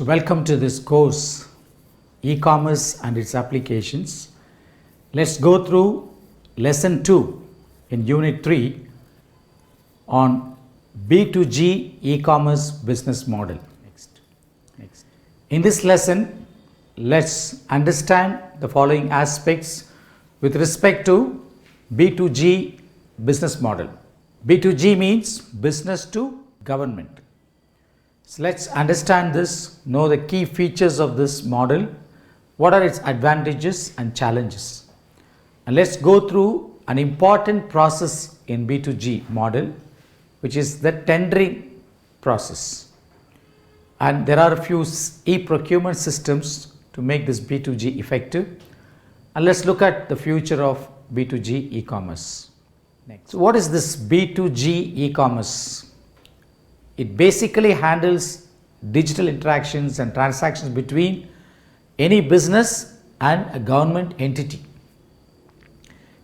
So welcome to this course, e-commerce and its applications. Let's go through lesson 2 in unit 3 on B2G e-commerce business model. Next. In this lesson, let's understand the following aspects with respect to B2G business model. B2G means business to government. So let's understand this, know the key features of this model, what are its advantages and challenges. And let's go through an important process in B2G model, which is the tendering process. And there are a few e-procurement systems to make this B2G effective. And let's look at the future of B2G e-commerce. Next. So what is this B2G e-commerce? It basically handles digital interactions and transactions between any business and a government entity.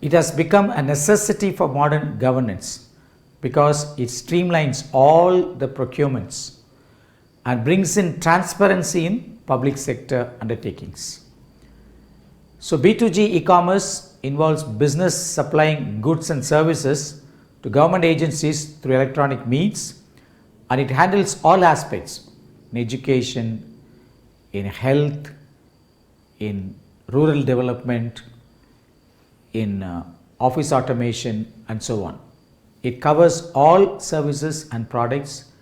It has become a necessity for modern governance because it streamlines all the procurements and brings in transparency in public sector undertakings. So B2G e-commerce involves business supplying goods and services to government agencies through electronic means, and it handles all aspects in education, in health, in rural development, in office automation and so on. It covers all services and products,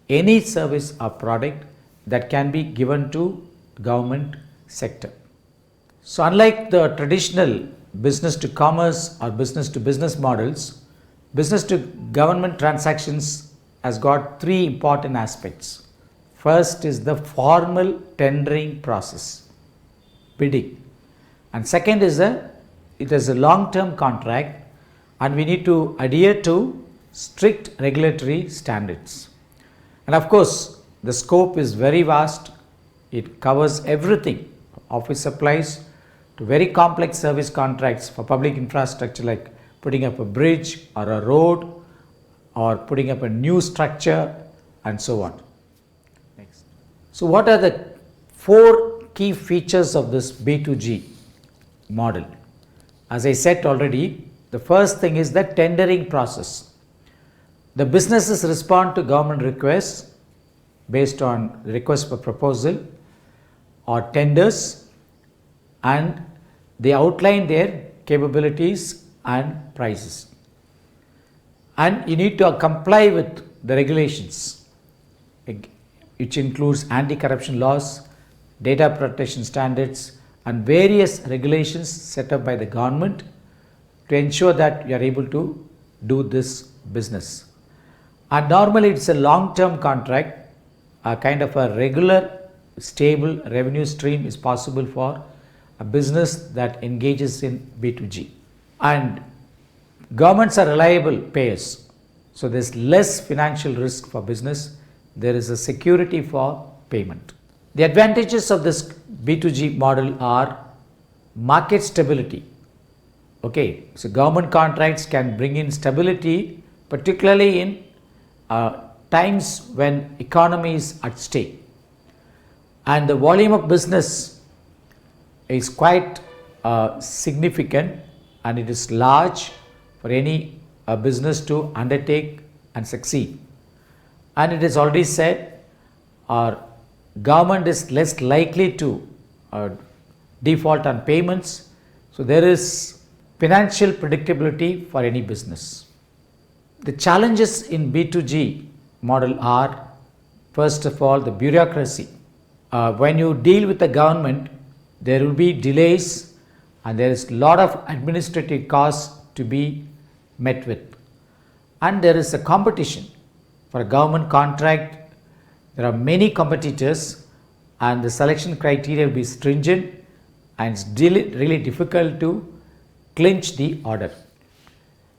any service or product that can be given to government sector. So unlike the traditional business to commerce or business to business models, business to government transactions has got three important aspects. First is the formal tendering process, bidding. And second is it is a long-term contract and we need to adhere to strict regulatory standards. And of course, the scope is very vast. It covers everything, office supplies to very complex service contracts for public infrastructure like putting up a bridge or a road or putting up a new structure and so on. Next. So what are the 4 key features of this B2G model? As I said already, the first thing is the tendering process. The businesses respond to government requests based on request for proposal or tenders, and they outline their capabilities and prices. And you need to comply with the regulations, which includes anti-corruption laws, data protection standards, and various regulations set up by the government to ensure that you are able to do this business. And normally it's a long-term contract, a kind of a regular, stable revenue stream is possible for a business that engages in B2G. And governments are reliable payers, so there's less financial risk for business. There is a security for payment. The advantages of this B2G model are market stability. Okay, so government contracts can bring in stability, particularly in times when economy is at stake. And the volume of business is quite significant and it is large for any business to undertake and succeed. And it is already said our government is less likely to default on payments. So there is financial predictability for any business. The challenges in B2G model are, first of all, the bureaucracy. When you deal with the government, there will be delays and there is a lot of administrative costs to be met with. And there is a competition. For a government contract, there are many competitors and the selection criteria will be stringent and it's really difficult to clinch the order.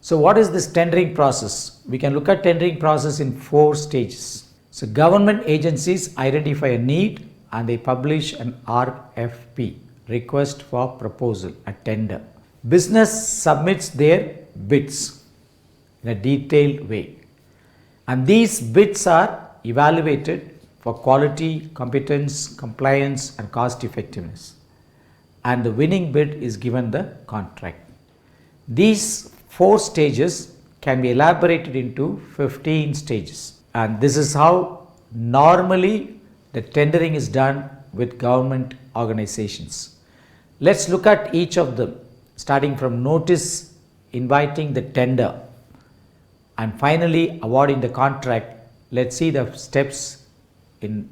So what is this tendering process? We can look at tendering process in 4 stages. So government agencies identify a need and they publish an RFP, request for proposal, a tender. Business submits their bids in a detailed way and these bids are evaluated for quality, competence, compliance, and cost effectiveness. And the winning bid is given the contract. These 4 stages can be elaborated into 15 stages. And this is how normally the tendering is done with government organizations. Let's look at each of them, starting from notice inviting the tender and finally awarding the contract. Let's see the steps in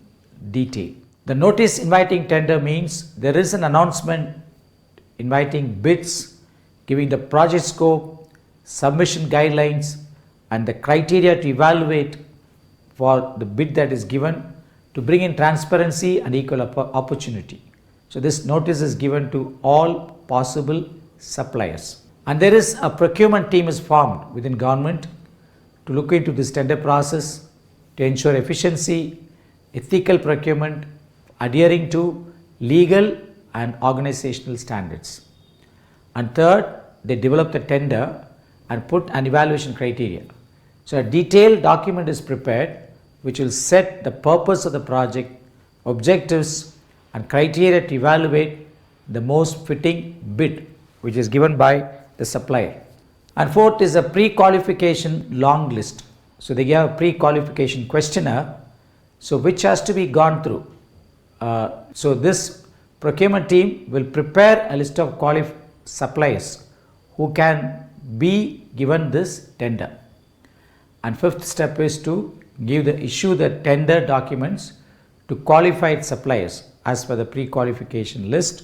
detail. The notice inviting tender means there is an announcement inviting bids, giving the project scope, submission guidelines, and the criteria to evaluate for the bid that is given to bring in transparency and equal opportunity. So this notice is given to all possible suppliers. And there is a procurement team is formed within government to look into this tender process to ensure efficiency, ethical procurement, adhering to legal and organizational standards. And third, they develop the tender and put an evaluation criteria. So a detailed document is prepared which will set the purpose of the project, objectives, and criteria to evaluate the most fitting bid which is given by the supplier. And fourth is a pre-qualification long list. So they give a pre-qualification questionnaire, so which has to be gone through. So this procurement team will prepare a list of suppliers who can be given this tender. And fifth step is to issue the tender documents to qualified suppliers as per the pre-qualification list,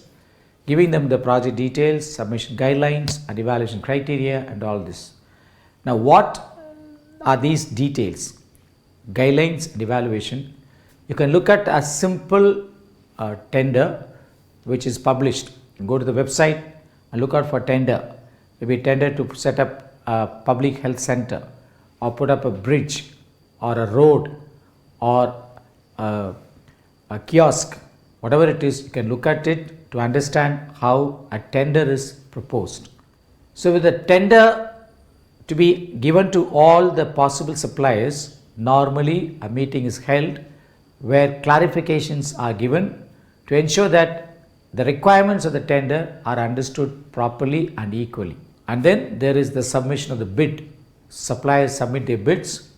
giving them the project details, submission guidelines, and evaluation criteria, and all this. Now, what are these details, guidelines, and evaluation? You can look at a simple tender which is published. Go to the website and look out for tender. Maybe tender to set up a public health center, or put up a bridge, or a road, or a kiosk. Whatever it is, you can look at it to understand how a tender is proposed. So with the tender to be given to all the possible suppliers, normally a meeting is held where clarifications are given to ensure that the requirements of the tender are understood properly and equally. And then there is the submission of the bid. Suppliers submit their bids,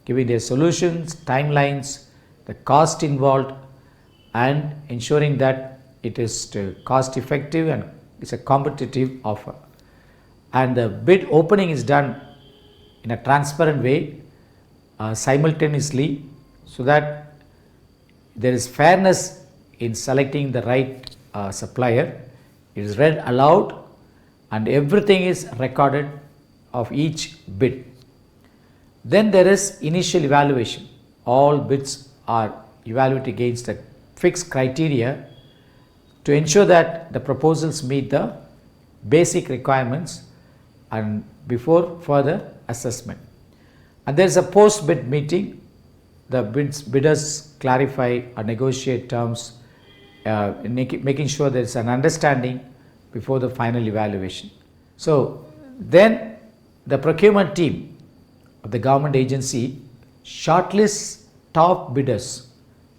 giving their solutions, timelines, the cost involved, and ensuring that it is cost effective and it's a competitive offer. And the bid opening is done in a transparent way, simultaneously, so that there is fairness in selecting the right supplier. It is read aloud and everything is recorded of each bid. Then there is initial evaluation. All bids are evaluated against a fixed criteria to ensure that the proposals meet the basic requirements and before further assessment. And there is a post-bid meeting. The bidders clarify or negotiate terms, making sure there is an understanding before the final evaluation. So then the procurement team of the government agency shortlists top bidders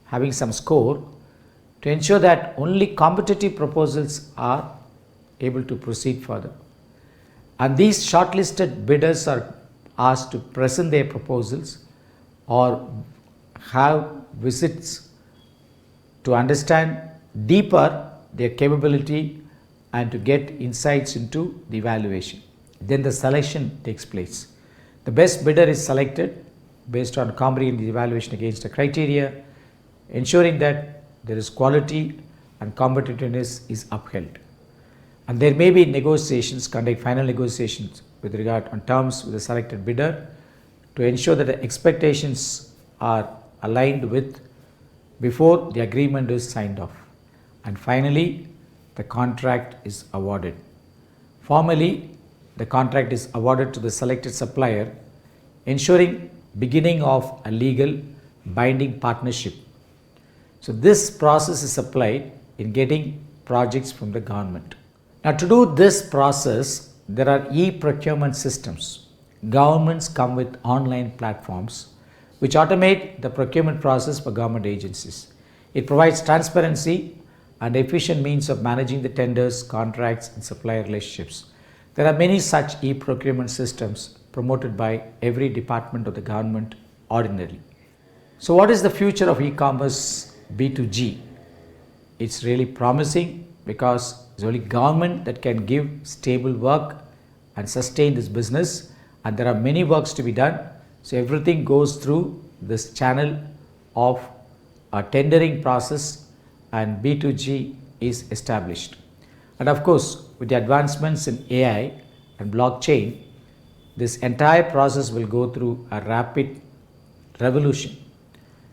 having some score to ensure that only competitive proposals are able to proceed further. And these shortlisted bidders are asked to present their proposals or have visits to understand deeper their capability and to get insights into the evaluation. Then the selection takes place. The best bidder is selected based on comprehensive evaluation against a criteria, ensuring that there is quality and competitiveness is upheld. And there may be negotiations, conduct final negotiations with regard on terms with the selected bidder to ensure that the expectations are aligned with before the agreement is signed off. And finally, the contract is awarded. Formally, the contract is awarded to the selected supplier, ensuring beginning of a legal binding partnership. So this process is applied in getting projects from the government. Now to do this process, there are e-procurement systems. Governments come with online platforms which automate the procurement process for government agencies. It provides transparency and efficient means of managing the tenders, contracts, and supplier relationships. There are many such e-procurement systems promoted by every department of the government ordinarily. So what is the future of e-commerce B2G? It's really promising because it's only government that can give stable work and sustain this business, and there are many works to be done. So everything goes through this channel of a tendering process, and B2G is established. And of course, with the advancements in AI and blockchain, this entire process will go through a rapid revolution.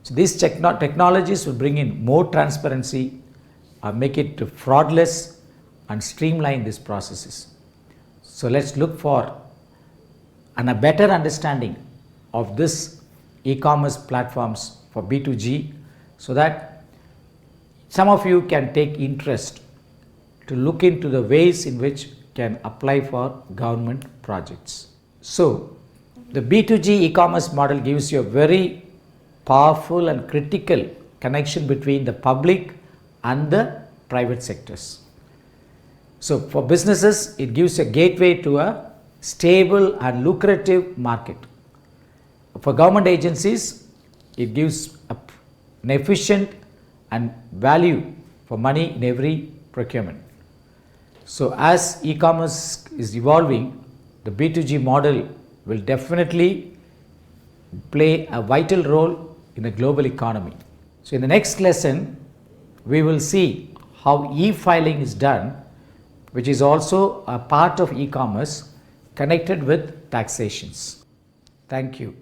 So these technologies will bring in more transparency, make it fraudless, and streamline these processes. So let's look for a better understanding of this e-commerce platforms for B2G, so that some of you can take interest to look into the ways in which can apply for government projects. So the B2G e-commerce model gives you a very powerful and critical connection between the public and the private sectors. So for businesses, it gives a gateway to a stable and lucrative market. For government agencies, it gives an efficient and value for money in every procurement. So as e-commerce is evolving, the B2G model will definitely play a vital role in the global economy. So in the next lesson, we will see how e-filing is done, which is also a part of e-commerce connected with taxations. Thank you.